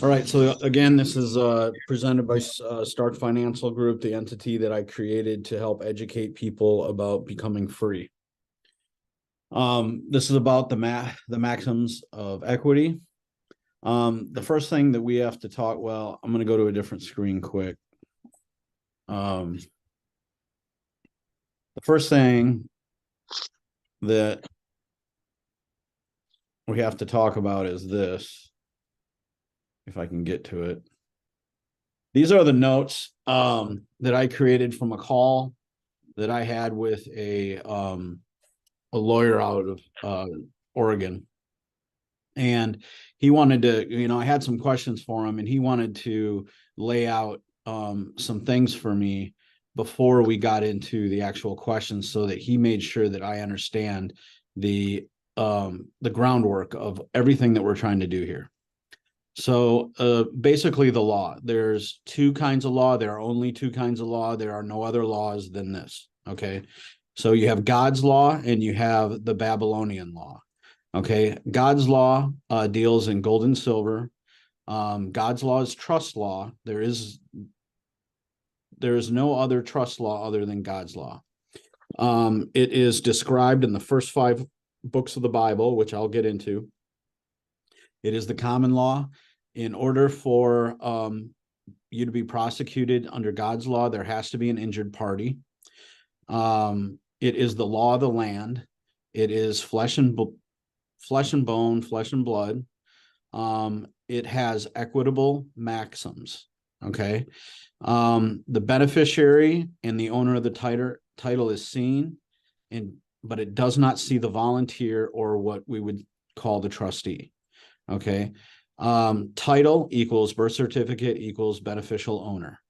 All right. So again, this is presented by Stark Financial Group, the entity that I created to help educate people about becoming free. This is about the maxims of equity. The first thing that we have to talk. Well, I'm going to go to a different screen quick. The first thing that we have to talk about is this. If I can get to it. These are the notes that I created from a call that I had with a lawyer out of Oregon. And he wanted to, I had some questions for him, and he wanted to lay out some things for me before we got into the actual questions, so that he made sure that I understand the groundwork of everything that we're trying to do here. So basically the law, there's two kinds of law. There are only two kinds of law. There are no other laws than this. Okay. So you have God's law and you have the Babylonian law. Okay. God's law deals in gold and silver. God's law is trust law. There is no other trust law other than God's law. It is described in the first 5 books of the Bible, which I'll get into. It is the common law. In order for you to be prosecuted under God's law, there has to be an injured party. It is the law of the land. It is flesh and bone, flesh and blood. It has equitable maxims. Okay. The beneficiary and the owner of the title is seen, but it does not see the volunteer or what we would call the trustee. Okay. Title equals birth certificate equals beneficial owner.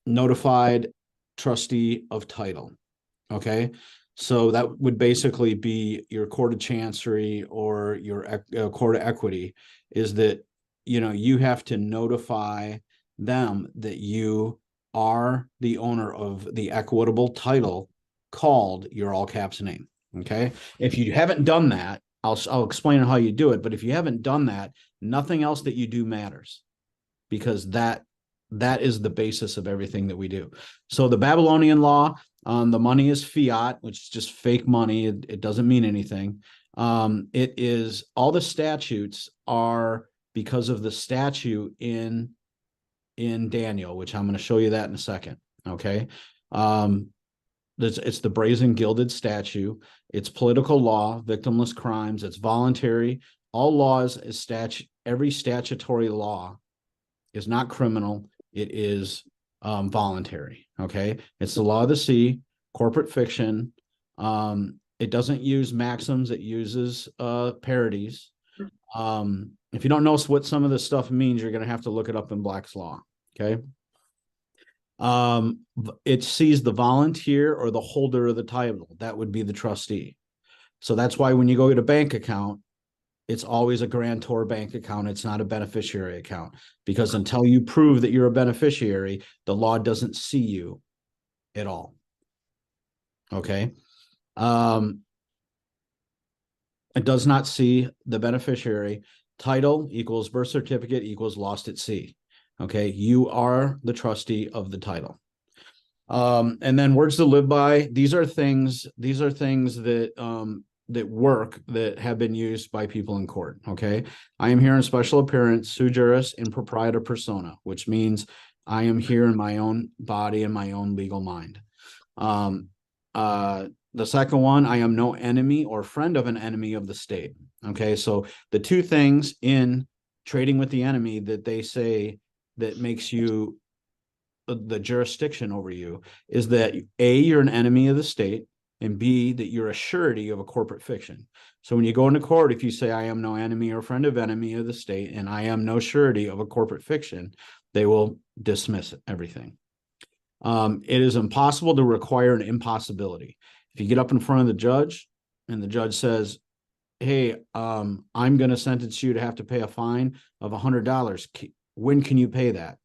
Notified trustee of title. Okay. So that would basically be your court of chancery or your court of equity, is that, you have to notify them that you are the owner of the equitable title called your all caps name. Okay. If you haven't done that, I'll explain how you do it. But if you haven't done that, nothing else that you do matters, because that is the basis of everything that we do. So the Babylonian law, the money is fiat, which is just fake money. It doesn't mean anything. It is, all the statutes are because of the statute in Daniel, which I'm going to show you that in a second. Okay. It's the brazen gilded statue. It's political law, victimless crimes. It's voluntary. All laws is every statutory law is not criminal. It is voluntary. Okay. It's the law of the sea, corporate fiction. It doesn't use maxims. It uses parodies. If you don't know what some of this stuff means, you're going to have to look it up in Black's Law. Okay. It sees the volunteer or the holder of the title. That would be the trustee. So that's why when you go get a bank account, it's always a grantor bank account. It's not a beneficiary account, because until you prove that you're a beneficiary, the law doesn't see you at all. Okay. It does not see the beneficiary. Title equals birth certificate equals lost at sea. Okay. You are the trustee of the title. And then words to live by. These are things that that work, that have been used by people in court. Okay. I am here in special appearance, sui juris in proprietor persona, which means I am here in my own body and my own legal mind. The second one, I am no enemy or friend of an enemy of the state. Okay. So the two things in trading with the enemy that they say that makes you the jurisdiction over you is that A, you're an enemy of the state, and B, that you're a surety of a corporate fiction. So when you go into court, if you say I am no enemy or friend of enemy of the state, and I am no surety of a corporate fiction, they will dismiss everything. It is impossible to require an impossibility. If you get up in front of the judge and the judge says, hey, I'm going to sentence you to have to pay a fine of $100. When can you pay that?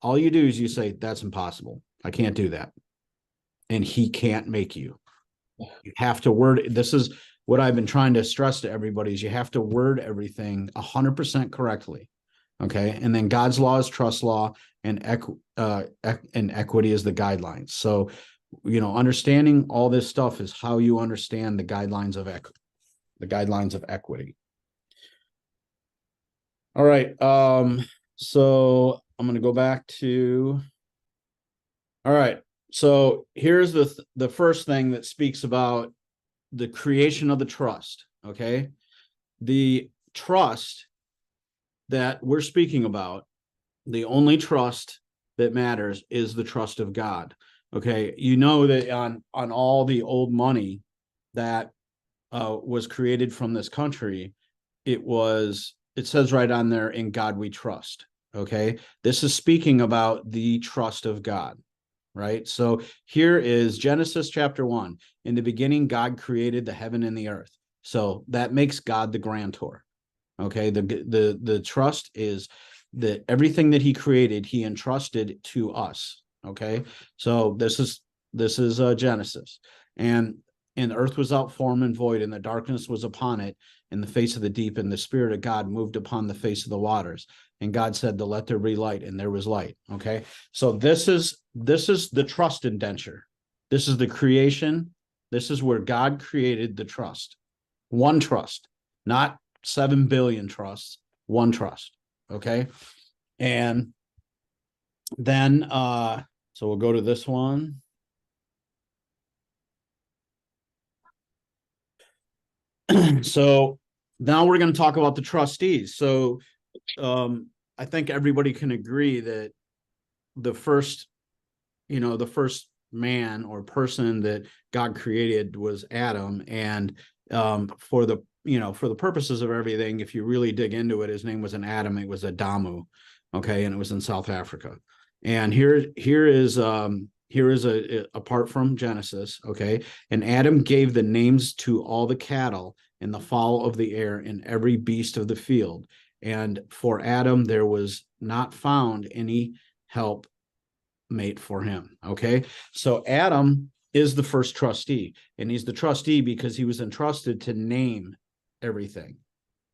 All you do is you say, that's impossible. I can't do that. And he can't make you. You have to word. This is what I've been trying to stress to everybody, is you have to word everything 100% correctly. Okay. And then God's law is trust law, and equity is the guidelines. So, understanding all this stuff is how you understand the guidelines of equity. All right. So I'm going to go back to, all right. So here's the first thing that speaks about the creation of the trust. Okay. The trust that we're speaking about, the only trust that matters is the trust of God. Okay. You know that on all the old money that was created from this country, it says right on there, "In God we trust." Okay. This is speaking about the trust of God, right? So here is Genesis chapter 1. In the beginning, God created the heaven and the earth. So that makes God the grantor. Okay. The trust is that everything that he created, he entrusted to us. Okay. So this is Genesis. And the earth was out form and void, and the darkness was upon it in the face of the deep, and the Spirit of God moved upon the face of the waters. And God said, to let there be light, and there was light. Okay. So this is the trust indenture. This is the creation. This is where God created the trust. One trust, not 7 billion trusts, one trust. Okay. And then so we'll go to this one. So now we're going to talk about the trustees. So I think everybody can agree that the first man or person that God created was Adam. And for the purposes of everything, if you really dig into it, his name wasn't Adam, it was Adamu. Okay. And it was in South Africa. And here is apart from Genesis. Okay. And Adam gave the names to all the cattle and the fowl of the air and every beast of the field. And for Adam, there was not found any help mate for him. Okay. So Adam is the first trustee, and he's the trustee because he was entrusted to name everything.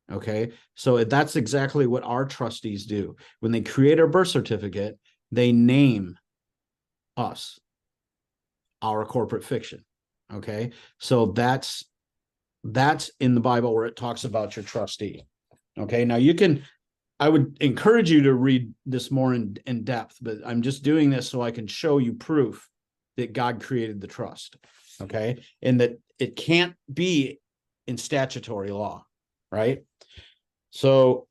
Okay. So that's exactly what our trustees do. When they create our birth certificate, they name us, our corporate fiction. Okay. So that's in the Bible where it talks about your trustee. Okay. Now I would encourage you to read this more in depth, but I'm just doing this so I can show you proof that God created the trust. Okay. And that it can't be in statutory law, right? So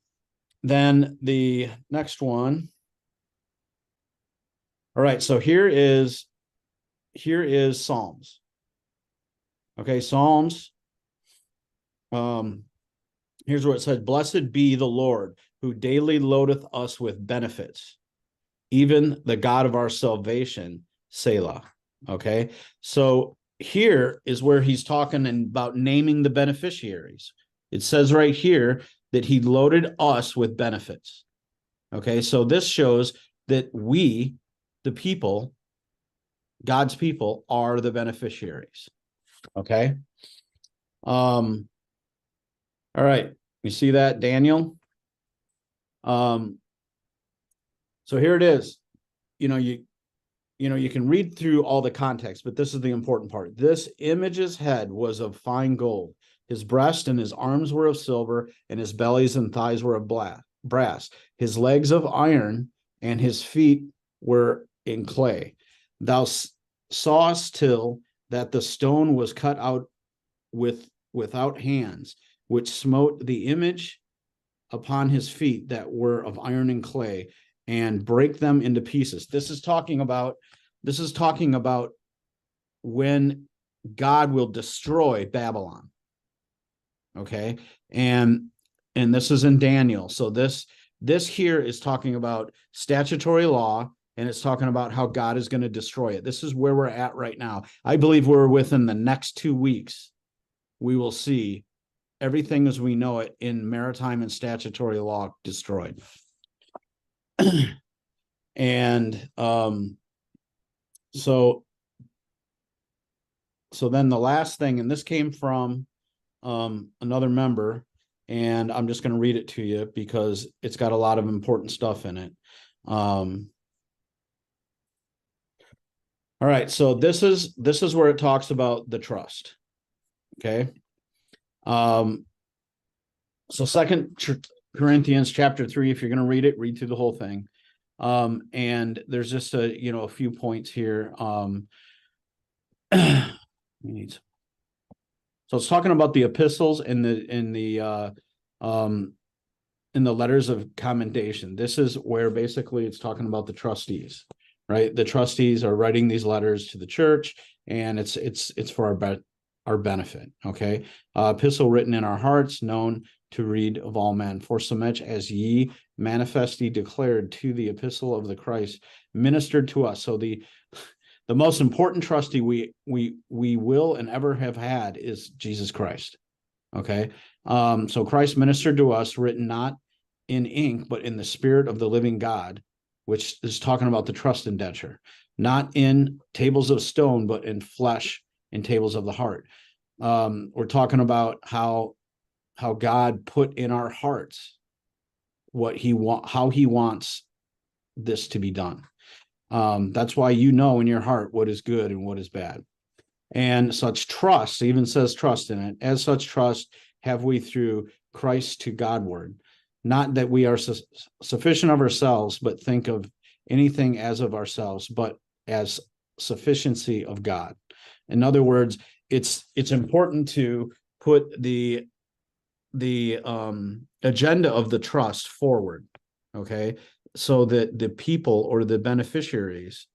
then the next one. All right. So here is Psalms. Okay. Psalms. Here's what it says: "Blessed be the Lord, who daily loadeth us with benefits, even the God of our salvation, Selah." Okay. So here is where he's talking about naming the beneficiaries. It says right here that he loaded us with benefits. Okay. So this shows that we, the people, God's people, are the beneficiaries. Okay. All right. You see that, Daniel? So here it is. You can read through all the context, but this is the important part. "This image's head was of fine gold. His breast and his arms were of silver, and his bellies and thighs were of brass. His legs of iron, and his feet were in clay. Thou sawest till that the stone was cut out without hands, which smote the image upon his feet that were of iron and clay, and break them into pieces." This is talking about when God will destroy Babylon. Okay. And this is in Daniel. So this here is talking about statutory law, and it's talking about how God is going to destroy it. This is where we're at right now. I believe we're within the next 2 weeks, we will see everything as we know it in maritime and statutory law destroyed. And so then the last thing, and this came from another member, and I'm just going to read it to you because it's got a lot of important stuff in it. All right, so this is where it talks about the trust. Okay. So Second Corinthians chapter 3, if you're going to read it, read through the whole thing. And there's just a few points here. So it's talking about the epistles and the letters of commendation. This is where basically it's talking about the trustees, right? The trustees are writing these letters to the church, and it's for our benefit. Okay. Epistle written in our hearts, known to read of all men, for so much as ye manifestly declared to the epistle of the Christ ministered to us. So the most important trustee we will and ever have had is Jesus Christ. Okay. So Christ ministered to us, written not in ink, but in the spirit of the living God, which is talking about the trust indenture, not in tables of stone, but in flesh, in tables of the heart. We're talking about how God put in our hearts how he wants this to be done. That's why in your heart what is good and what is bad. And such trust, even says trust in it, as such trust have we through Christ to Godward. Not that we are sufficient of ourselves, but think of anything as of ourselves, but as sufficiency of God. In other words, it's important to put the agenda of the trust forward, okay, so that the people or the beneficiaries,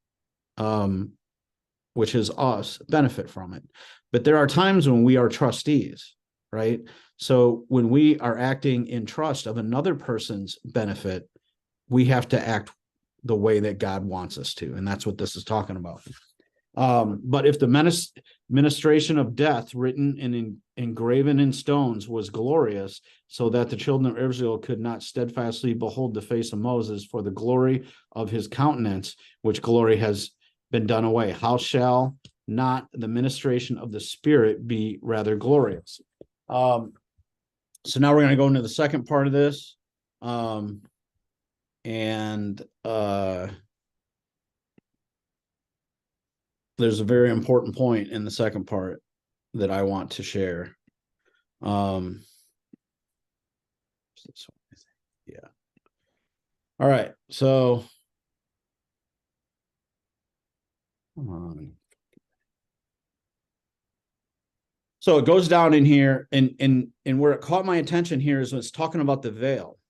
which is us, benefit from it. But there are times when we are trustees, right? So when we are acting in trust of another person's benefit, we have to act the way that God wants us to, and that's what this is talking about. But if the ministration of death written and engraven in stones was glorious, so that the children of Israel could not steadfastly behold the face of Moses for the glory of his countenance, which glory has been done away, how shall not the ministration of the Spirit be rather glorious? So now we're going to go into the second part of this. There's a very important point in the second part that I want to share. Yeah. All right. So, come on. So it goes down in here, and where it caught my attention here is when it's talking about the veil,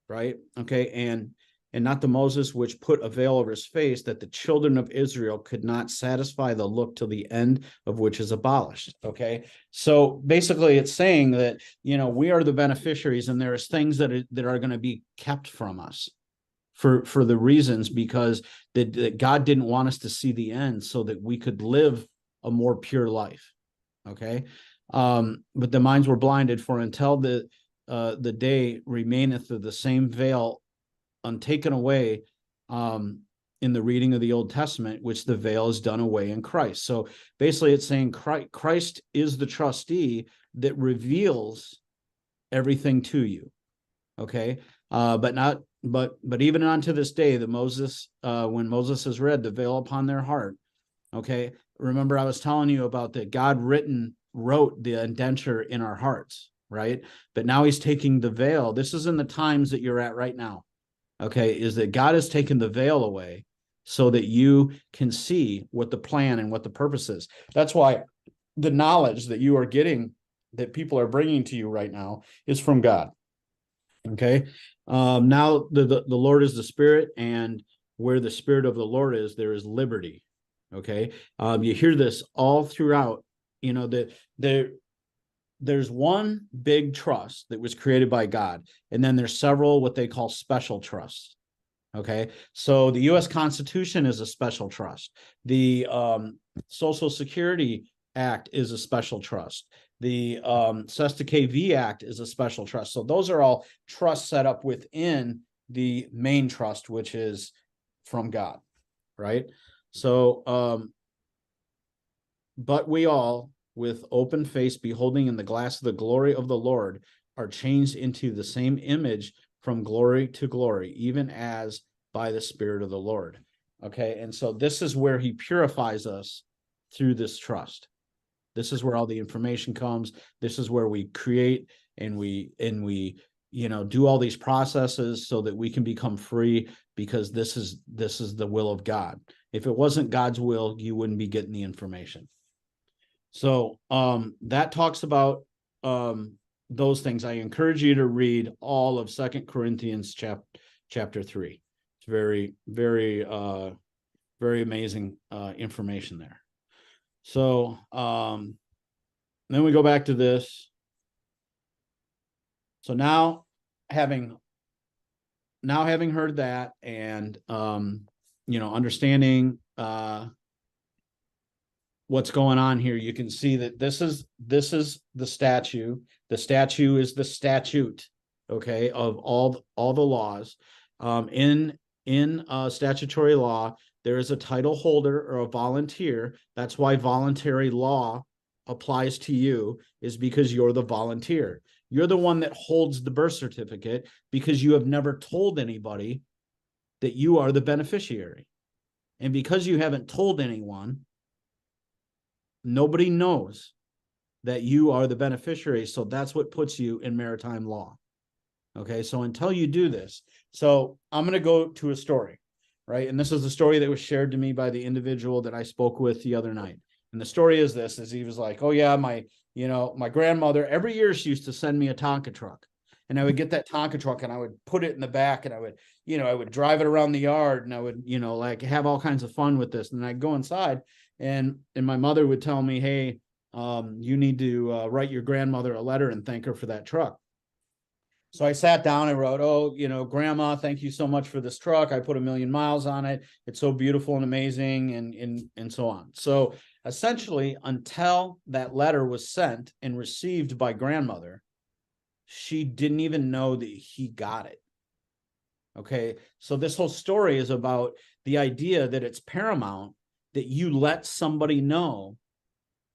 right? Okay, and not the Moses which put a veil over his face, that the children of Israel could not satisfy the look till the end of which is abolished. Okay, so basically it's saying that we are the beneficiaries, and there's things that are going to be kept from us for the reasons because that God didn't want us to see the end, so that we could live a more pure life. Okay. But the minds were blinded, for until the day remaineth of the same veil untaken away in the reading of the Old Testament, which the veil is done away in Christ. So basically it's saying Christ is the trustee that reveals everything to you. Okay. But even unto this day, when Moses has read the veil upon their heart, okay, remember I was telling you about that God wrote the indenture in our hearts, right? But now he's taking the veil. This is in the times that you're at right now, okay, is that God has taken the veil away so that you can see what the plan and what the purpose is. That's why the knowledge that you are getting, that people are bringing to you right now, is from God. Okay. Now the Lord is the Spirit, and where the Spirit of the Lord is, there is liberty. Okay. You hear this all throughout, that there's one big trust that was created by God, and then there's several what they call special trusts. Okay. So the U.S. Constitution is a special trust. The Social Security Act is a special trust. The Cesta KV Act is a special trust. So those are all trusts set up within the main trust, which is from God, right? So, but we all, with open face, beholding in the glass of the glory of the Lord, are changed into the same image from glory to glory, even as by the Spirit of the Lord. Okay. And so this is where he purifies us through this trust. This is where all the information comes. This is where we create and we do all these processes so that we can become free, because this is the will of God. If it wasn't God's will, you wouldn't be getting the information. So that talks about those things. I encourage you to read all of 2 Corinthians chapter 3. It's very, very, very amazing information there. So then we go back to this. So now having heard that, and understanding what's going on here, you can see that this is the statute. The statute is the statute, okay, of all the laws. In statutory law, there is a title holder or a volunteer. That's why voluntary law applies to you, is because you're the volunteer. You're the one that holds the birth certificate, because you have never told anybody that you are the beneficiary. And because you haven't told anyone, nobody knows that you are the beneficiary. So that's what puts you in maritime law. Okay, so until you do this, so I'm going to go to a story, right? And this is the story that was shared to me by the individual that I spoke with the other night. And the story is this: he was like, oh yeah, my grandmother, every year she used to send me a Tonka truck, and I would get that Tonka truck and I would put it in the back, and I would drive it around the yard, and I would, like have all kinds of fun with this. And I'd go inside, and my mother would tell me, hey, you need to write your grandmother a letter and thank her for that truck. So I sat down and wrote, oh, Grandma, thank you so much for this truck. I put 1,000,000 miles on it. It's so beautiful and amazing, and so on. So essentially, until that letter was sent and received by grandmother, she didn't even know that he got it. Okay. So this whole story is about the idea that it's paramount that you let somebody know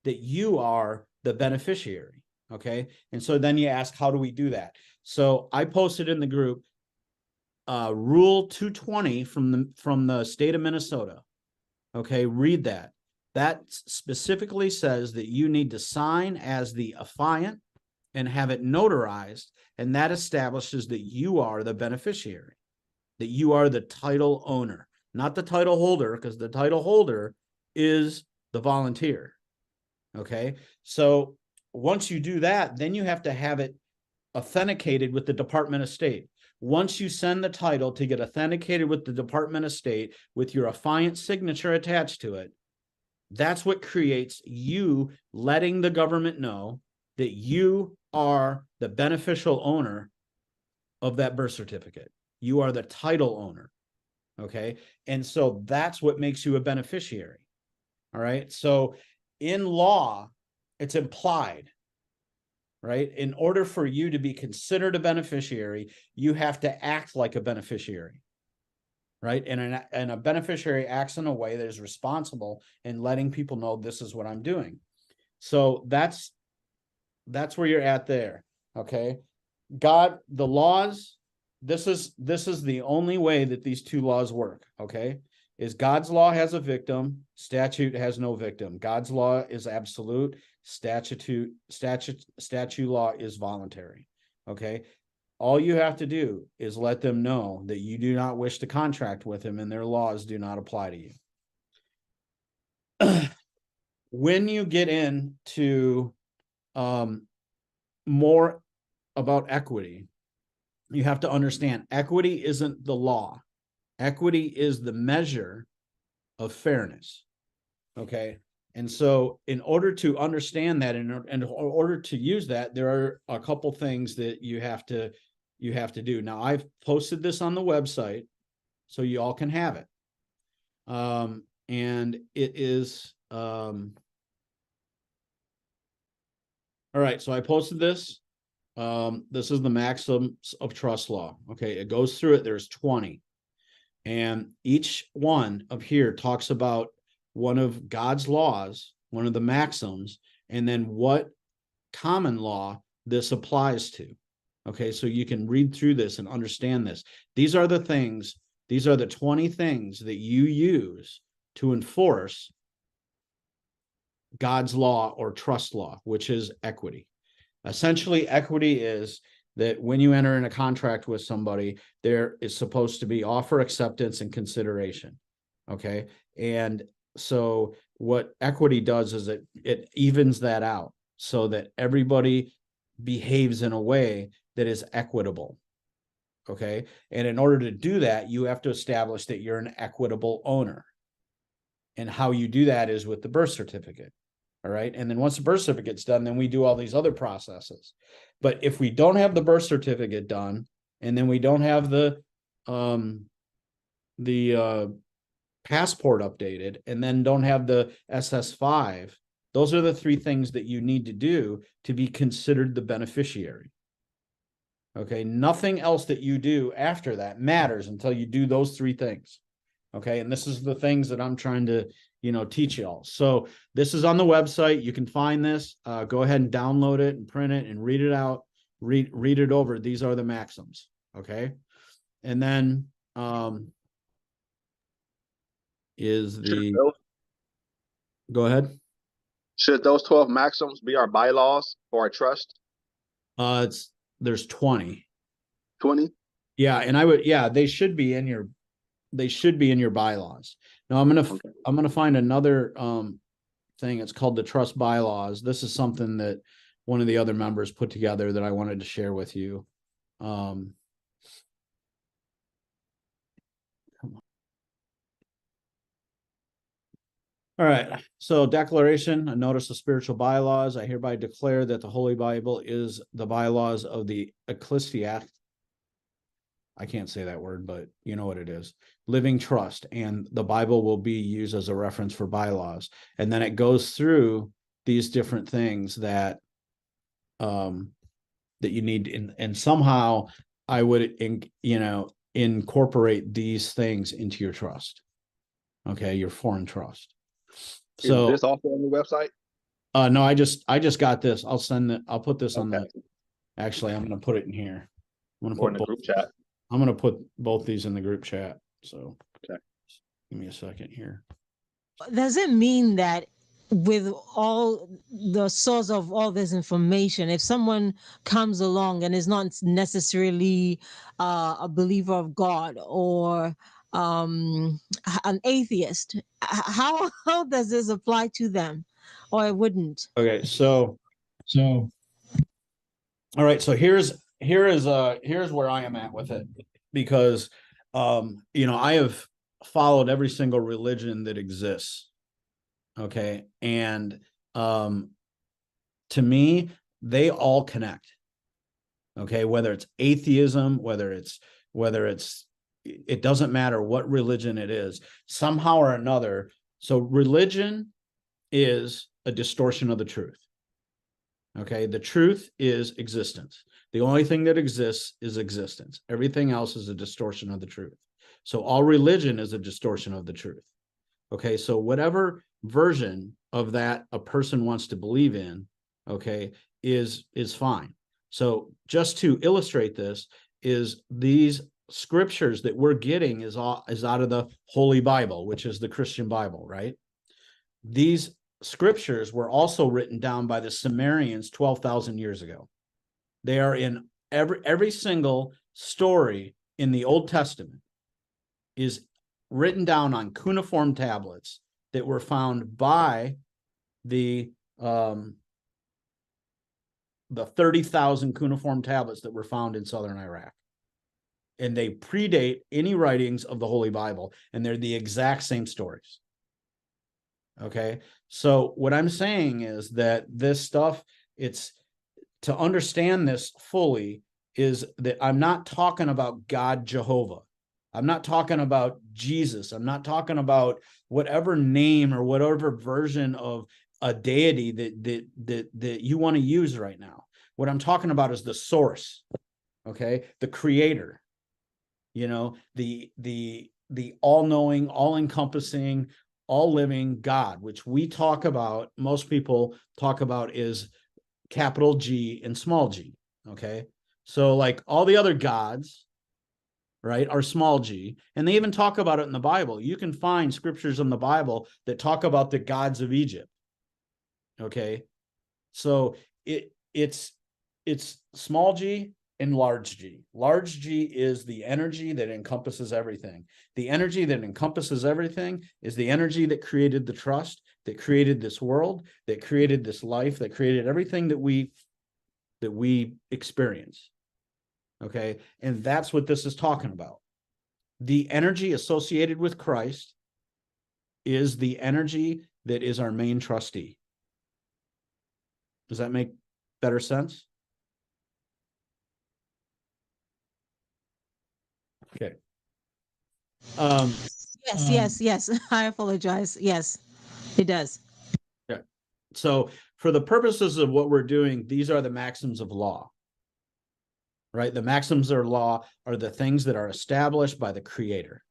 that you are the beneficiary. Okay. And so then you ask, how do we do that? So I posted in the group Rule 220 from the state of Minnesota. Okay, read that. That specifically says that you need to sign as the affiant and have it notarized, and that establishes that you are the beneficiary, that you are the title owner, not the title holder, because the title holder is the volunteer. Okay, so once you do that, then you have to have it authenticated with the Department of State. Once you send the title to get authenticated with the Department of State with your affiant signature attached to it, that's what creates you letting the government know that you are the beneficial owner of that birth certificate. You are the title owner. Okay. And so that's what makes you a beneficiary. All right. So in law, it's implied, right? In order for you to be considered a beneficiary, you have to act like a beneficiary, right? And a beneficiary acts in a way that is responsible in letting people know this is what I'm doing. So that's where you're at there. Okay. God, the laws, this is the only way that these two laws work. Okay. Is God's law has a victim, statute has no victim. God's law is absolute, statute law is voluntary. Okay. All you have to do is let them know that you do not wish to contract with him and their laws do not apply to you. When you get into more about equity, you have to understand equity isn't the law. Equity is the measure of fairness. Okay. And so in order to understand that, and in order to use that, there are a couple things that you have to do. Now, I've posted this on the website so you all can have it. And it is, all right. So I posted this. This is the Maxims of Trust Law. Okay. It goes through it. There's 20. And each one of here talks about one of God's laws, one of the maxims, and then what common law this applies to. Okay, so you can read through this and understand this. These are the 20 things that you use to enforce God's law or trust law, which is equity. Essentially, equity is that when you enter in a contract with somebody, there is supposed to be offer, acceptance, and consideration. Okay. And so what equity does is it evens that out so that everybody behaves in a way that is equitable. Okay. And in order to do that, you have to establish that you're an equitable owner. And how you do that is with the birth certificate. All right. And then once the birth certificate's done, then we do all these other processes. But if we don't have the birth certificate done, and then we don't have the passport updated, and then don't have the SS5, those are the 3 things that you need to do to be considered the beneficiary. Okay. Nothing else that you do after that matters until you do those 3 things. Okay. And this is the things that I'm trying to, teach y'all. So this is on the website. You can find this. Go ahead and download it and print it and read it out. Read it over. These are the maxims. Okay. And then go ahead. Should those 12 maxims be our bylaws for our trust? There's 20. 20? Yeah. And they should be in your bylaws. Now I'm gonna find another thing. It's called the trust bylaws. This is something that one of the other members put together that I wanted to share with you. All right. So declaration, a notice of spiritual bylaws. I hereby declare that the Holy Bible is the bylaws of the ecclesiastic. I can't say that word, but you know what it is. Living trust, and the Bible will be used as a reference for bylaws. And then it goes through these different things that you need, and somehow I would incorporate these things into your trust. Okay, your foreign trust. So is this also on the website? No, I just got this. I'll put this on the. Actually, I'm gonna put it in here. I'm gonna put in the group chat. I'm going to put both these in the group chat. So okay. Give me a second here. Does it mean that with all the source of all this information, if someone comes along and is not necessarily a believer of God or an atheist, how does this apply to them, or it wouldn't? Okay, so all right, so here's where I am at with it, because I have followed every single religion that exists. Okay, and to me, they all connect. Okay, whether it's atheism, whether it's it doesn't matter what religion it is, somehow or another. So religion is a distortion of the truth. Okay, the truth is existence. The only thing that exists is existence. Everything else is a distortion of the truth. So all religion is a distortion of the truth. Okay, so whatever version of that a person wants to believe in, okay, is fine. So just to illustrate this, is these scriptures that we're getting is out of the Holy Bible, which is the Christian Bible, right? These scriptures were also written down by the Sumerians 12,000 years ago. They are in every single story in the Old Testament is written down on cuneiform tablets that were found by the 30,000 cuneiform tablets that were found in southern Iraq. And they predate any writings of the Holy Bible, and they're the exact same stories. Okay, so what I'm saying is that this stuff, it's to understand this fully, is that I'm not talking about God Jehovah. I'm not talking about Jesus. I'm not talking about whatever name or whatever version of a deity that you want to use right now. What I'm talking about is the source, okay, the creator, the all-knowing, all-encompassing, all-living God, which we talk about, most people talk about is capital G and small g, okay? So like all the other gods, right, are small g, and they even talk about it in the Bible. You can find scriptures in the Bible that talk about the gods of Egypt. Okay, so it's small g and large g. Large g is the energy that encompasses everything. The energy that encompasses everything is the energy that created the trust, that created this world, that created this life, that created everything that we experience. Okay, and that's what this is talking about. The energy associated with Christ is the energy that is our main trustee. Does that make better sense? Okay. Yes. I apologize. Yes, it does. Yeah. So for the purposes of what we're doing, these are the maxims of law, right? The maxims of law are the things that are established by the creator,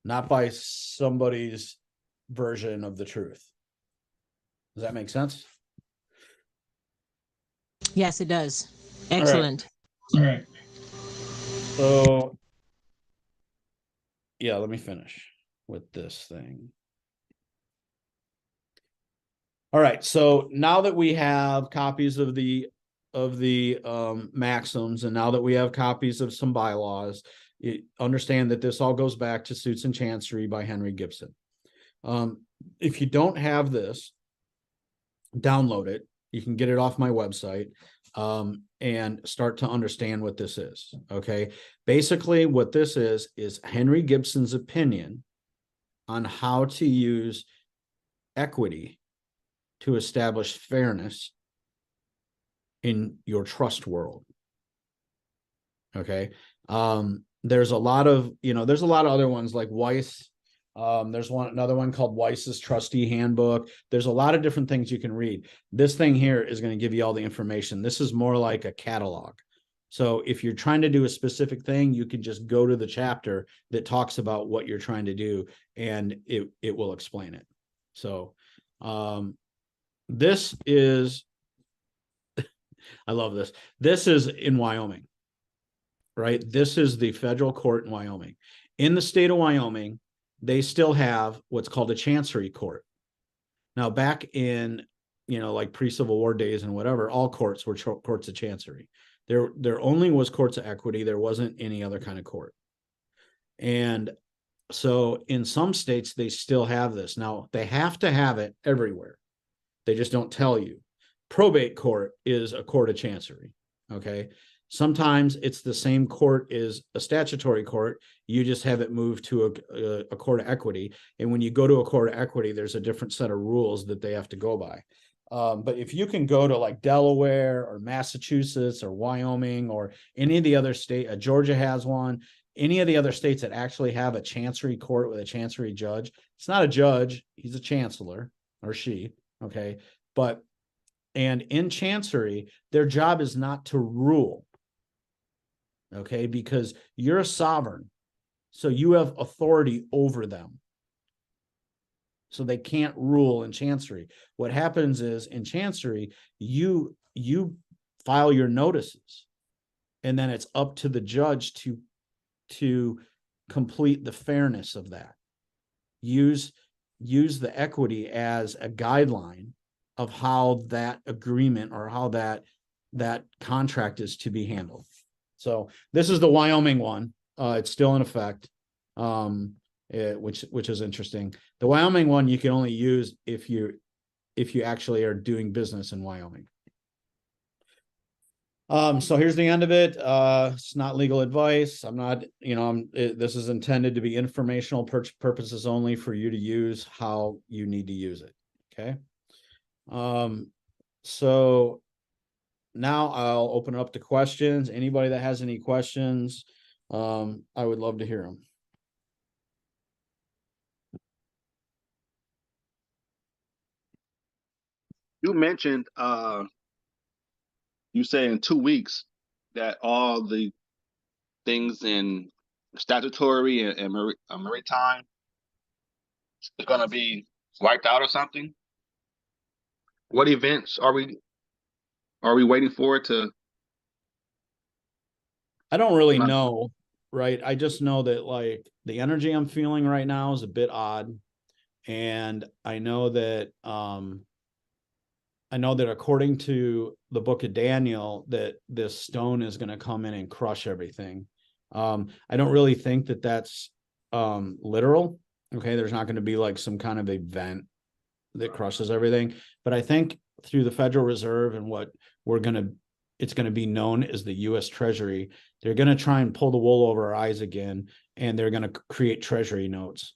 not by somebody's version of the truth. Does that make sense? Yes, it does. All right. Excellent. All right. So, yeah, let me finish with this thing. All right. So now that we have copies of the maxims, and now that we have copies of some bylaws, understand that this all goes back to Suits and Chancery by Henry Gibson. If you don't have this, download it. You can get it off my website, and start to understand what this is. Okay. Basically, what this is Henry Gibson's opinion on how to use equity to establish fairness in your trust world. Okay. There's a lot of other ones like Weiss. There's another one called Weiss's Trustee Handbook. There's a lot of different things you can read. This thing here is going to give you all the information. This is more like a catalog. So if you're trying to do a specific thing, you can just go to the chapter that talks about what you're trying to do, and it will explain it. So this is, I love this. This is in Wyoming, right? This is the federal court in Wyoming. In the state of Wyoming, they still have what's called a chancery court. Now, back in, like pre-Civil War days and whatever, all courts were courts of chancery. There only was courts of equity. There wasn't any other kind of court. And so in some states, they still have this. Now, they have to have it everywhere. They just don't tell you. Probate court is a court of chancery. Okay. Sometimes it's the same court as a statutory court. You just have it moved to a court of equity. And when you go to a court of equity, there's a different set of rules that they have to go by. But if you can go to like Delaware or Massachusetts or Wyoming or any of the other state, Georgia has one, any of the other states that actually have a chancery court with a chancery judge, it's not a judge, he's a chancellor or she. Okay. And in chancery, their job is not to rule. Okay. Because you're a sovereign. So you have authority over them. So they can't rule in chancery. What happens is in chancery, you file your notices, and then it's up to the judge to complete the fairness of that. Use the equity as a guideline of how that agreement or how that contract is to be handled. So this is the Wyoming one. It's still in effect, which is interesting. The Wyoming one you can only use if you actually are doing business in Wyoming. So here's the end of it. It's not legal advice. I'm not, this is intended to be informational purposes only for you to use how you need to use it. Okay. So now I'll open it up to questions. Anybody that has any questions, I would love to hear them. You mentioned you say in 2 weeks that all the things in statutory and maritime is going to be wiped out or something. What events are we waiting for it to I don't really know, right? I just know that like the energy I'm feeling right now is a bit odd. And I know that according to the book of Daniel, that this stone is going to come in and crush everything. I don't really think that that's literal. Okay, there's not going to be like some kind of event that crushes everything. But I think through the Federal Reserve and what it's going to be known as the U.S. Treasury, they're going to try and pull the wool over our eyes again, and they're going to create Treasury notes,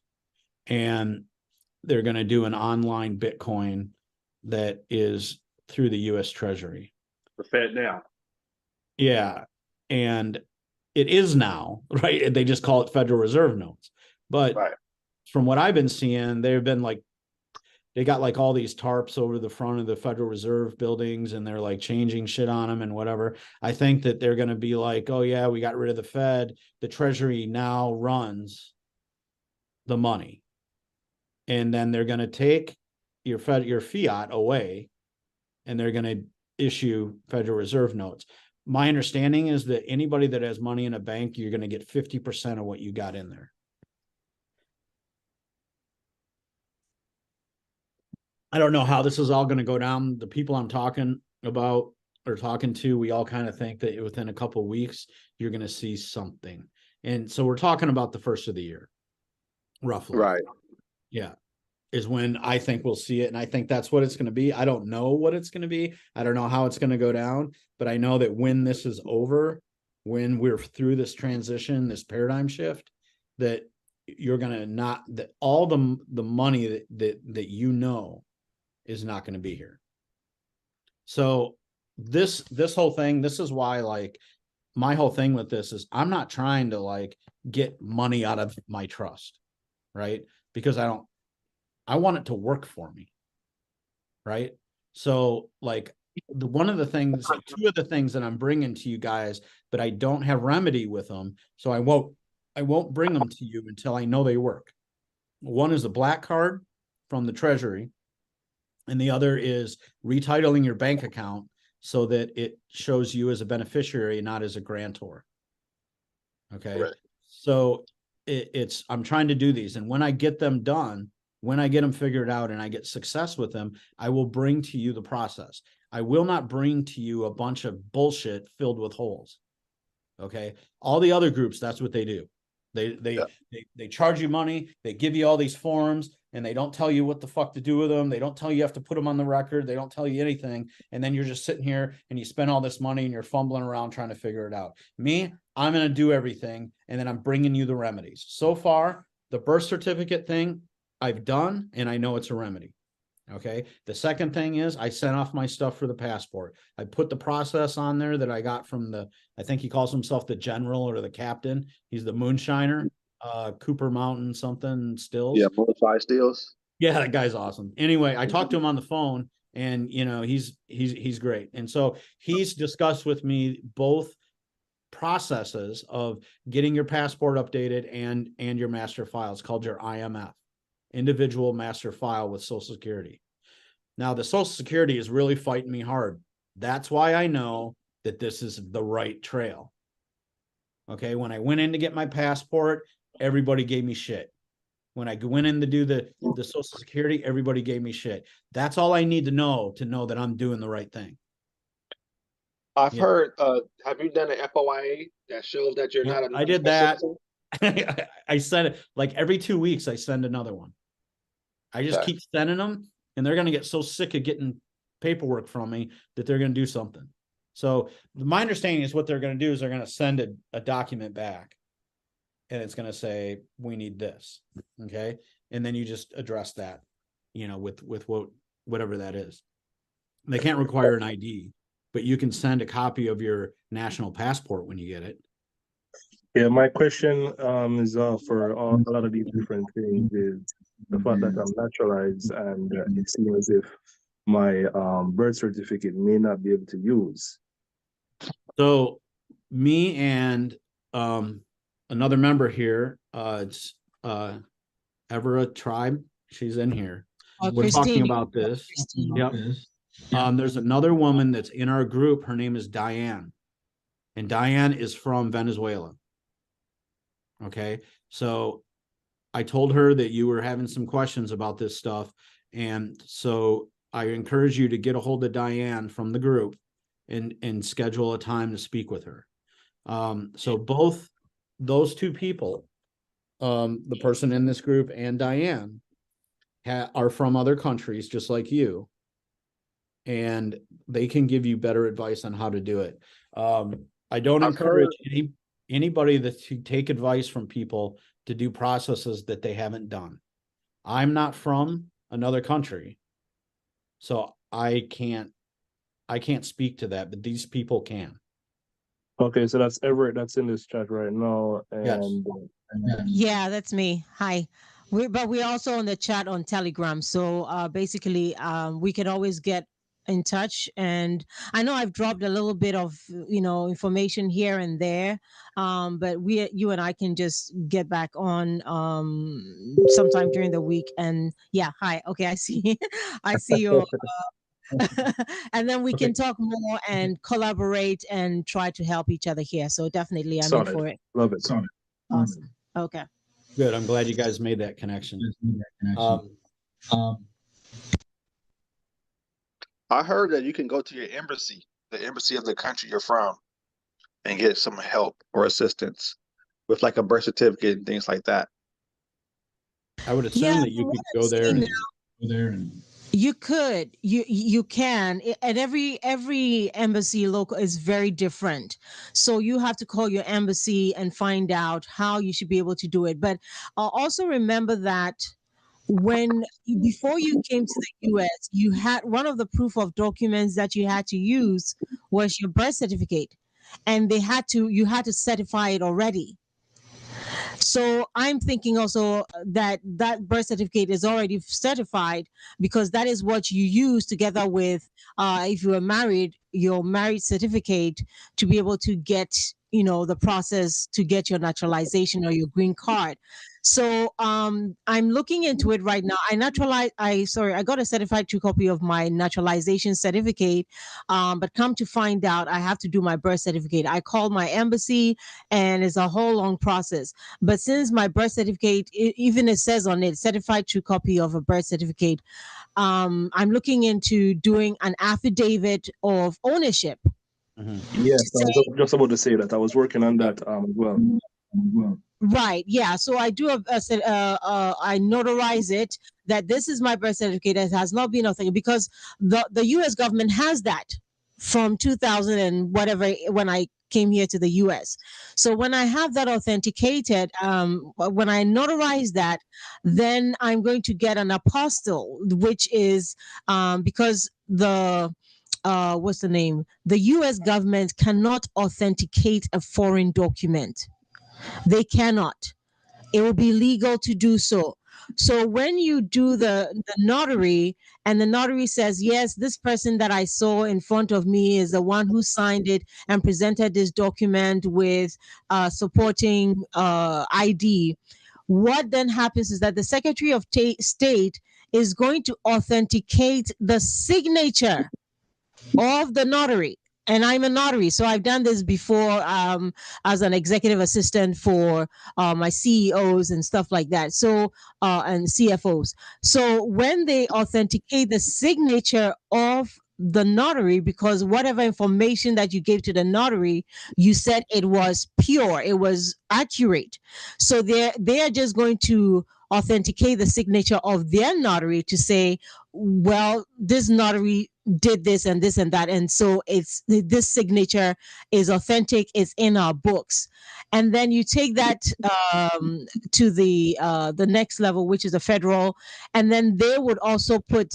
and they're going to do an online Bitcoin that is through the U.S. Treasury. The Fed now. Yeah, and it is now, right? They just call it Federal Reserve notes, but Right. from what I've been seeing, they've been like they got like all these tarps over the front of the Federal Reserve buildings, and they're like changing shit on them and whatever. I think that they're going to be like, oh yeah, we got rid of the Fed. The Treasury now runs the money. And then they're going to take your fiat away, and they're going to issue Federal Reserve notes. My understanding is that anybody that has money in a bank, you're going to get 50% of what you got in there. I don't know how this is all going to go down. The people I'm talking about or talking to, we all kind of think that within a couple of weeks, you're going to see something. And so we're talking about the first of the year, roughly. Right. Yeah. Is when I think we'll see it. And I think that's what it's going to be. I don't know what it's going to be. I don't know how it's going to go down, but I know that when this is over, when we're through this transition, this paradigm shift, that you're going to not, that all the money that you know is not going to be here. So this whole thing, this is why like my whole thing with this is I'm not trying to like get money out of my trust, right? Because I want it to work for me. Right. So like two of the things that I'm bringing to you guys, but I don't have remedy with them. So I won't bring them to you until I know they work. One is the black card from the Treasury, and the other is retitling your bank account so that it shows you as a beneficiary, not as a grantor. Okay. Right. So I'm trying to do these. And when I get them done, when I get them figured out and I get success with them, I will bring to you the process. I will not bring to you a bunch of bullshit filled with holes. Okay. All the other groups, that's what they do. They charge you money. They give you all these forms, and they don't tell you what the fuck to do with them. They don't tell you have to put them on the record. They don't tell you anything. And then you're just sitting here and you spend all this money and you're fumbling around trying to figure it out. Me, I'm going to do everything. And then I'm bringing you the remedies. So far, the birth certificate thing I've done, and I know it's a remedy. Okay. The second thing is I sent off my stuff for the passport. I put the process on there that I got from I think he calls himself the general or the captain. He's the moonshiner, Cooper Mountain something Stills. Yeah, modified stills. Yeah, that guy's awesome. Anyway, I talked to him on the phone, and he's great. And so he's discussed with me both processes of getting your passport updated and your master file. It's called your IMF, individual master file with Social Security. Now, the Social Security is really fighting me hard. That's why I know that this is the right trail. Okay, when I went in to get my passport, everybody gave me shit. When I went in to do the Social Security, everybody gave me shit. That's all I need to know that I'm doing the right thing. I've heard, have you done an FOIA that shows that you're not a I did that. I send it like every 2 weeks, I send another one. I just keep sending them, and they're going to get so sick of getting paperwork from me that they're going to do something. So my understanding is what they're going to do is they're going to send a document back, and it's going to say, we need this. Okay. And then you just address that, with whatever that is. They can't require an ID, but you can send a copy of your national passport when you get it. Yeah, my question is for a lot of these different things is the fact that I'm naturalized, and it seems as if my birth certificate may not be able to use. So me and another member here, it's Evera Tribe. She's in here. We're talking about this. Yep. There's another woman that's in our group. Her name is Diane. and Diane is from Venezuela. Okay, so I told her that you were having some questions about this stuff, and so I encourage you to get a hold of Diane from the group and schedule a time to speak with her. So both those two people, the person in this group and Diane, are from other countries just like you, and they can give you better advice on how to do it. I don't I've encourage anybody to take advice from people to do processes that they haven't done. I'm not from another country, so I can't speak to that, but these people can. Okay, so that's Everett that's in this chat right now. Yes. And Yeah, that's me. Hi. But we're also on the chat on Telegram. So basically, we can always get in touch. And I know I've dropped a little bit of information here and there, but you and I can just get back on sometime during the week. And yeah, hi. Okay, I see. I see you. And then we can talk more and collaborate and try to help each other here. So definitely, I'm in solid. for it. Love it. Awesome. Okay. Good. I'm glad you guys made that connection. I heard that you can go to your embassy, the embassy of the country you're from, and get some help or assistance with like a birth certificate and things like that. I would assume that you could go there and You could, you can, and every embassy local is very different. So you have to call your embassy and find out how you should be able to do it. But also remember that before you came to the US, you had one of the proof of documents that you had to use was your birth certificate, and you had to certify it already. So I'm thinking also that birth certificate is already certified, because that is what you use together with, if you are married, your marriage certificate, to be able to get the process to get your naturalization or your green card. So I'm looking into it right now. I got a certified true copy of my naturalization certificate, but come to find out, I have to do my birth certificate. I called my embassy, and it's a whole long process. But since my birth certificate, even it says on it, certified true copy of a birth certificate, I'm looking into doing an affidavit of ownership. Yes, I was just about to say that. I was working on that as well. Right. Yeah. So I do I notarize it that this is my birth certificate. It has not been authentic, because the U.S. government has that from 2000 and whatever, when I came here to the U.S. So when I have that authenticated, when I notarize that, then I'm going to get an apostille, which is because what's the name? The U.S. government cannot authenticate a foreign document. They cannot. It will be legal to do so. So when you do the notary, and the notary says, yes, this person that I saw in front of me is the one who signed it and presented this document with supporting ID, what then happens is that the Secretary of State is going to authenticate the signature of the notary. And I'm a notary, so I've done this before, as an executive assistant for my CEOs and stuff like that. So and CFOs. So when they authenticate the signature of the notary, because whatever information that you gave to the notary, you said it was pure, it was accurate. So they are just going to authenticate the signature of their notary to say, well, this notary did this and this and that, and so this signature is authentic, it's in our books. And then you take that to the next level, which is the federal, and then they would also put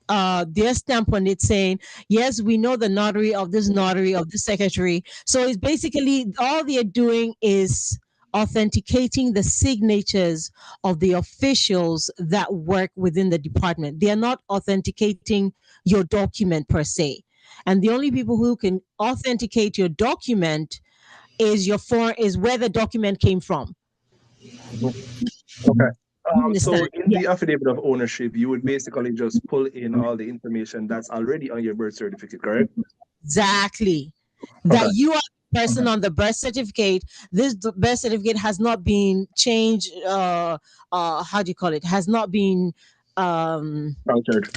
their stamp on it, saying, yes, we know the notary of this secretary. So it's basically all they're doing is authenticating the signatures of the officials that work within the department. They are not authenticating your document per se. And the only people who can authenticate your document is where the document came from. Okay. You understand? So in the affidavit of ownership, you would basically just pull in all the information that's already on your birth certificate, correct? Exactly. Okay. That you are person on the birth certificate, this birth certificate has not been changed. How do you call it? Has not been Altered.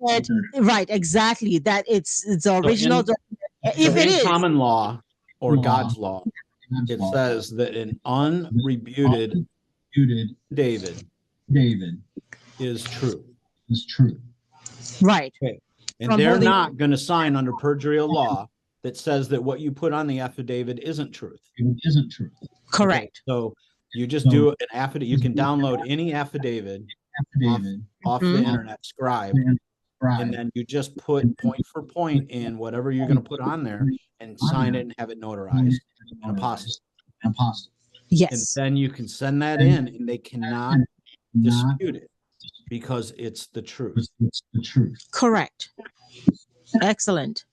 said- right. Exactly. That it's the So original. in, If so it in is, common law or God's law, it says that an unrebuted David is true. right. Okay. And From they're holding not going to sign under perjury of law that says that what you put on the affidavit isn't truth. Okay. correct. So you just do an affidavit. You can download any affidavit off the Mhm. internet, Scribe, and then you just put point for point in whatever you're going to put on there and sign it and have it notarized and apostille. And Yes. then you can send that in and they cannot dispute it because it's the truth. Correct. Excellent.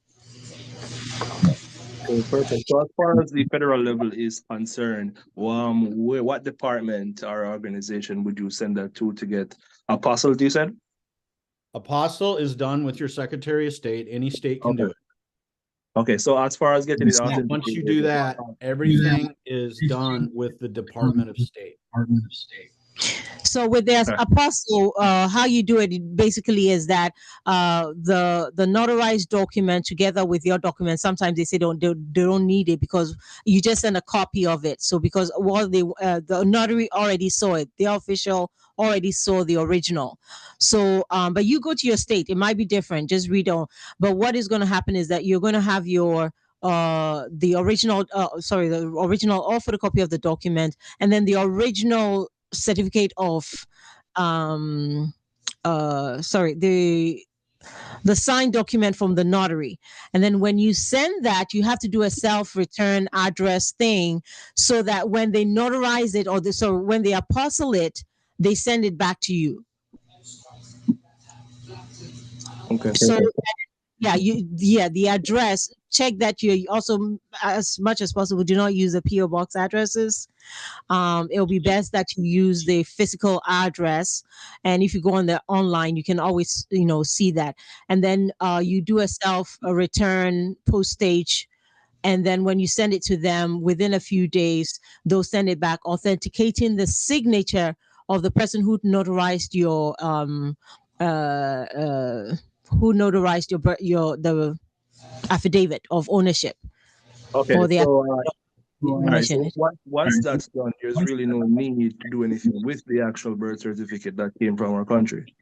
Okay, perfect. So as far as the federal level is concerned, what department or organization would you send that to get apostille, you said? Apostille is done with your Secretary of State. Any state can do Okay. it. Okay, so as far as getting it And once you authenticated, do that, everything is done with the Department of State. So with their Okay. apostle, how you do it basically is that the notarized document together with your document. Sometimes they say they don't need it because you just send a copy of it. So because the notary already saw it, the official already saw the original. So but you go to your state, it might be different. Just read on. But what is going to happen is that you're going to have your the original the original or photocopy of the document, and then the original certificate of the signed document from the notary. And then when you send that, you have to do a self-return address thing so that when they notarize it so when they apostle it, they send it back to you. Okay. So the address, check that you also, as much as possible, do not use the PO box addresses. It'll be best that you use the physical address, and if you go on the online, you can always see that. And then you do a return postage, and then when you send it to them within a few days, they'll send it back authenticating the signature of the person who notarized your the affidavit of ownership Okay. or the So all right. information. So once that's done, there's really no need to do anything with the actual birth certificate that came from our country.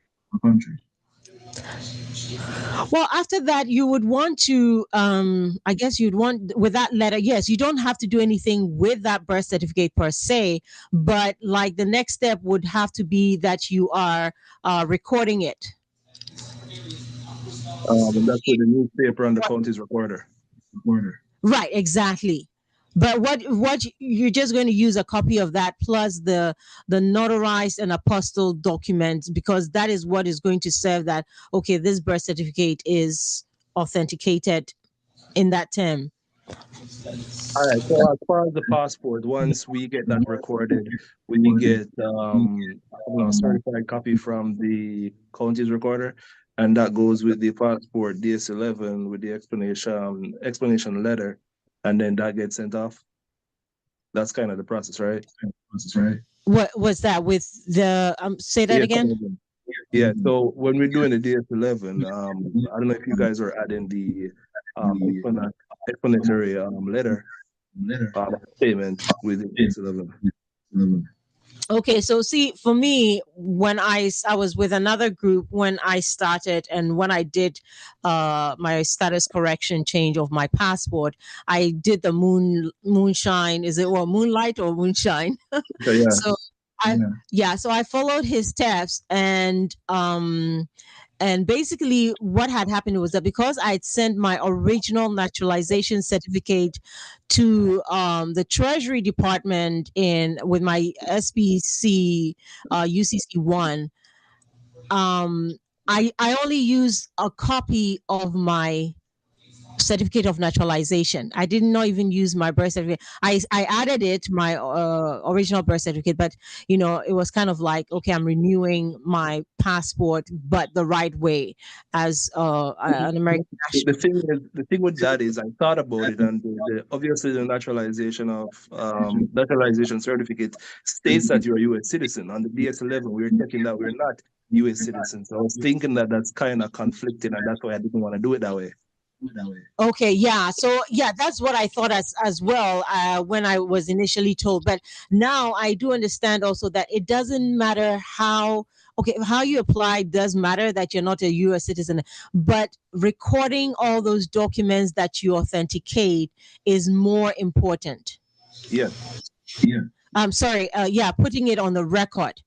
Well, after that, you would want to, I guess you'd want with that letter. Yes, you don't have to do anything with that birth certificate per se, but like the next step would have to be that you are recording it. And that's with the newspaper and the county's recorder. Right, exactly. But what you're just going to use a copy of that plus the notarized and apostille document, because that is what is going to serve that. Okay, this birth certificate is authenticated in that term. All right. So as far as the passport, once we get that recorded, we get a certified copy from the county's recorder, and that goes with the passport DS11 with the explanation letter, and then that gets sent off. That's kind of the process, right? What was that with the say that again? DS11. Yeah. So when we're doing the DS11, I don't know if you guys are adding the explanatory letter statement with the DS11. Okay, so see, for me, when I was with another group when I started, and when I did my status correction change of my passport, I did the moonshine. Is it moonlight or moonshine? So yeah. So so I followed his steps, and basically what had happened was that because I'd sent my original naturalization certificate to the Treasury Department in with my SBC UCC1, I only used a copy of my certificate of naturalization. I did not even use my birth certificate. I added it, my original birth certificate, but it was kind of like, okay, I'm renewing my passport, but the right way, as an American The national. thing is, the thing with that is, I thought about it, and obviously the naturalization certificate states that you're a U.S. citizen. On the DS-11, we were checking that we're not U.S. citizens. So I was thinking that that's kind of conflicting, and that's why I didn't want to do it that way. Okay, yeah. So yeah, that's what I thought as well, when I was initially told. But now I do understand also that it doesn't matter how. Okay, how you apply does matter, that you're not a U.S. citizen, but recording all those documents that you authenticate is more important. Yeah. I'm sorry. Yeah, putting it on the record.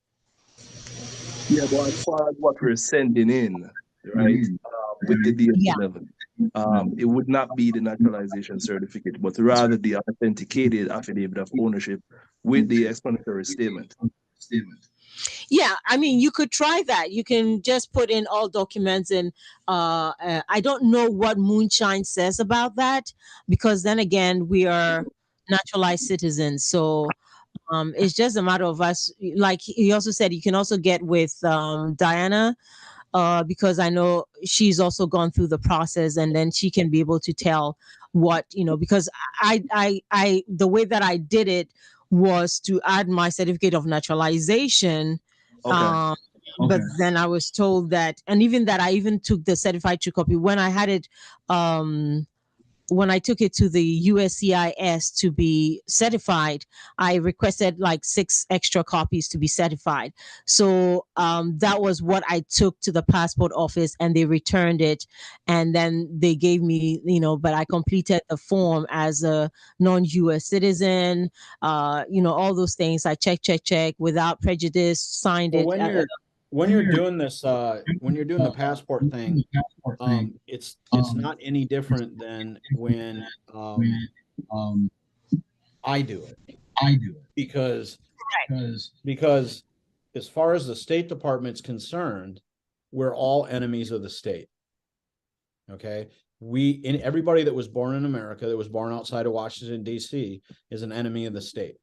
Yeah, but as far as what we're sending in, right, with the Yeah. DS-11, it would not be the naturalization certificate, but rather the authenticated affidavit of ownership with the explanatory statement. Yeah, I mean, you could try that. You can just put in all documents, and I don't know what Moonshine says about that, because then again, we are naturalized citizens. So it's just a matter of us. Like he also said, you can also get with Diana, because I know she's also gone through the process, and then she can be able to tell what, because the way that I did it was to add my certificate of naturalization. Okay. But then I was told that, and even that, I even took the certified true copy when I had it. When I took it to the USCIS to be certified, I requested like 6 extra copies to be certified. So that was what I took to the passport office, and they returned it. And then they gave me, but I completed the form as a non-US citizen, all those things. I check without prejudice, signed But it. when you're doing this, when you're doing the passport thing, it's not any different than when I do it, because because as far as the State Department's concerned, we're all enemies of the state. Okay. Everybody that was born in America, that was born outside of Washington, D.C., is an enemy of the state.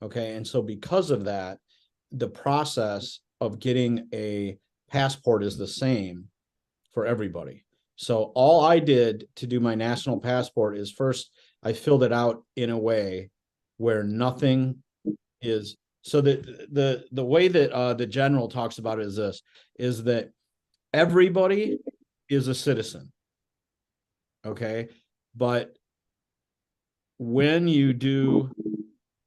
Okay. And so because of that, the process of getting a passport is the same for everybody. So all I did to do my national passport is, first I filled it out in a way where nothing is, so that the way that the general talks about it is this, is that everybody is a citizen. Okay. But when you do,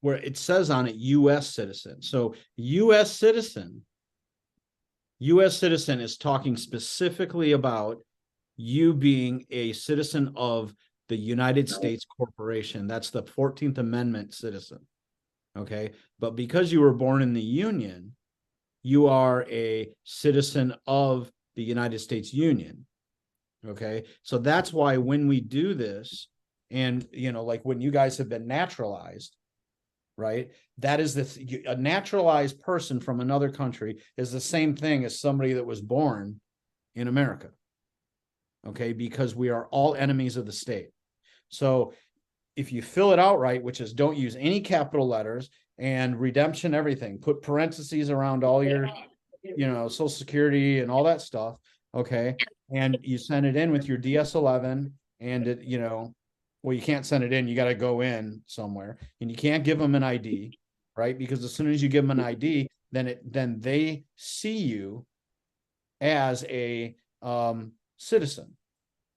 where it says on it US citizen, so US citizen is talking specifically about you being a citizen of the United States Corporation. That's the 14th Amendment citizen. Okay. But because you were born in the Union, you are a citizen of the United States Union. Okay. So that's why when we do this, and, like when you guys have been naturalized, right? That is a naturalized person from another country is the same thing as somebody that was born in America. Okay. Because we are all enemies of the state. So if you fill it out right, which is don't use any capital letters and redemption, everything, put parentheses around all your, Social Security and all that stuff. Okay. And you send it in with your DS-11, and well, you can't send it in. You got to go in somewhere, and you can't give them an ID, right? Because as soon as you give them an ID, then they see you as a citizen.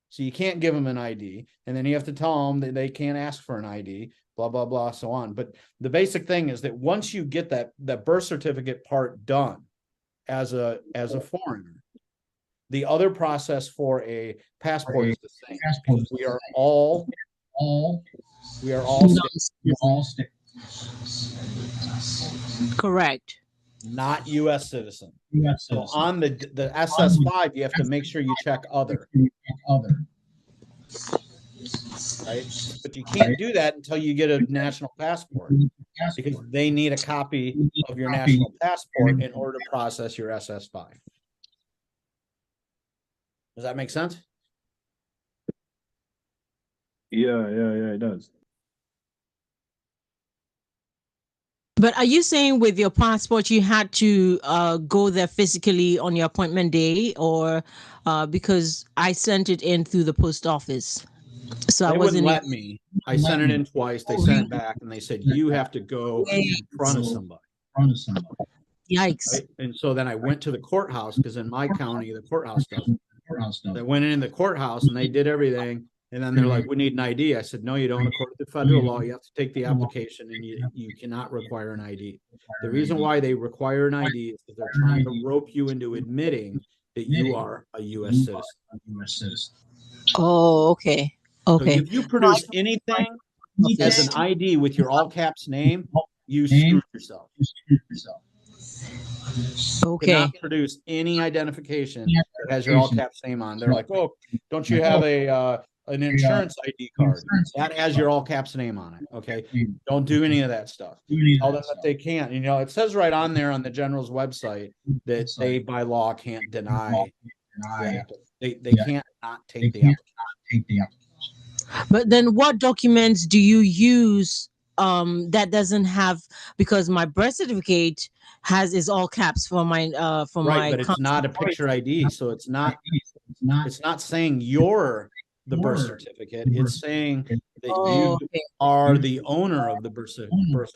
So you can't give them an ID, and then you have to tell them that they can't ask for an ID, blah, blah, blah, so on. But the basic thing is that once you get that birth certificate part done as a foreigner, the other process for a passport is the same, because we are all Correct. not U.S. citizens. So on the SS5, you have to make sure you check other. Right? But you can't do that until you get a national passport, because they need a copy of your national passport in order to process your SS5. Does that make sense? Yeah, it does. But are you saying with your passport you had to go there physically on your appointment day, or because I sent it in through the post office, so I They wouldn't wasn't let me. I sent it in twice. They sent it back and they said, you have to go in front of somebody. Yikes. Right? And so then I went to the courthouse because in my county, the courthouse doesn't. I went in the courthouse and they did everything. And then they're like, we need an ID. I said, no, you don't. According to federal law, you have to take the application and you cannot require an ID. The reason why they require an ID is that they're trying to rope you into admitting that you are a U.S. citizen. Oh, okay. So Okay. if you produce anything as an ID with your all caps name, you screwed yourself. Okay. Cannot produce any identification that has your all caps name on. They're like, oh, don't you have an insurance ID card that has your all caps name on it? Okay, don't do any of that stuff. Tell them that they can't. You know, it says right on there on the general's website that they by law can't deny. They can't not take the application. But then what documents do you use that doesn't have, because my birth certificate is all caps for my Right, but it's not a picture ID, so it's not saying you're the birth certificate. It's saying that you are the owner of the birth certificate.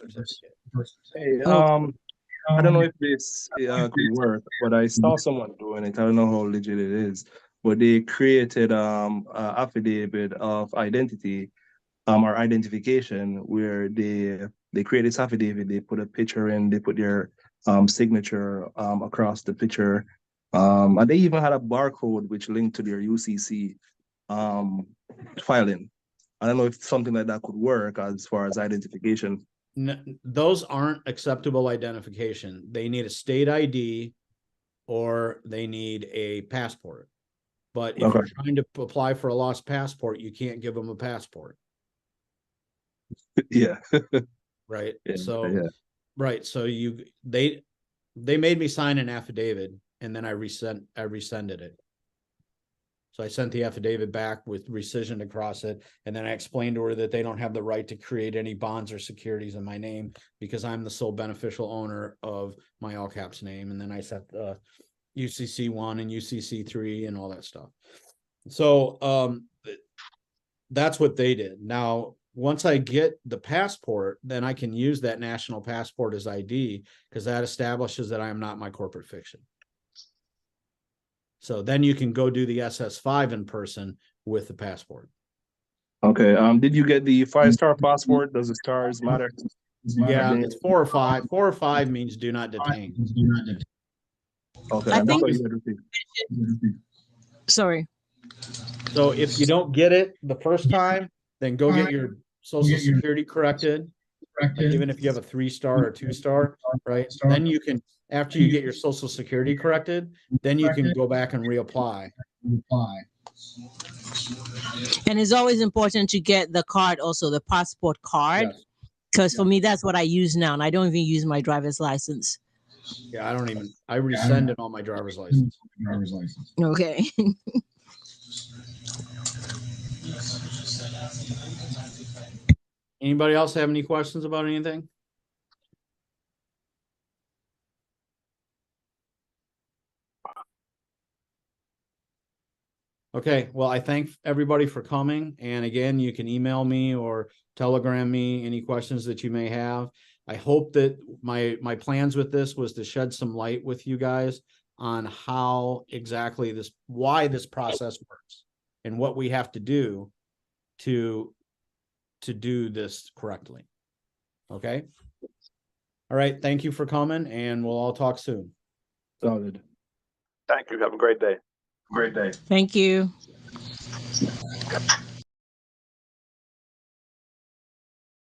Hey, I don't know if this could work, but I saw someone doing it. I don't know how legit it is, but they created a affidavit of identity or identification where they create this affidavit. They put a picture in, they put their signature across the picture, and they even had a barcode which linked to their UCC filing. I don't know if something like that could work as far as identification. No, those aren't acceptable identification. They need a state ID or they need a passport. But if you're trying to apply for a lost passport, you can't give them a passport. Yeah. Right. Yeah, So yeah. right. So they made me sign an affidavit and then I rescinded it. So I sent the affidavit back with rescission across it. And then I explained to her that they don't have the right to create any bonds or securities in my name because I'm the sole beneficial owner of my all caps name. And then I set UCC 1 and UCC 3 and all that stuff. So that's what they did. Now, once I get the passport, then I can use that national passport as ID because that establishes that I am not my corporate fiction. So then you can go do the SS5 in person with the passport. Okay. Did you get the 5-star passport? Does the stars matter? Yeah, it's 4 or 5. 4 or 5 means do not detain. Okay. I think. Sorry. So if you don't get it the first time, then go get your social security corrected. Like even if you have a 3-star or 2-star, right? Then you can, after you get your social security corrected, then you can go back and reapply. And it's always important to get the card, also the passport card, because for me that's what I use now, and I don't even use my driver's license. Yeah, I rescinded all my driver's license. Okay. Anybody else have any questions about anything? Okay, well, I thank everybody for coming. And again, you can email me or telegram me any questions that you may have. I hope that my plans with this was to shed some light with you guys on how exactly why this process works and what we have to do to do this correctly. Okay. All right. Thank you for coming, and we'll all talk soon. Solid. Thank you. Have a great day. Thank you.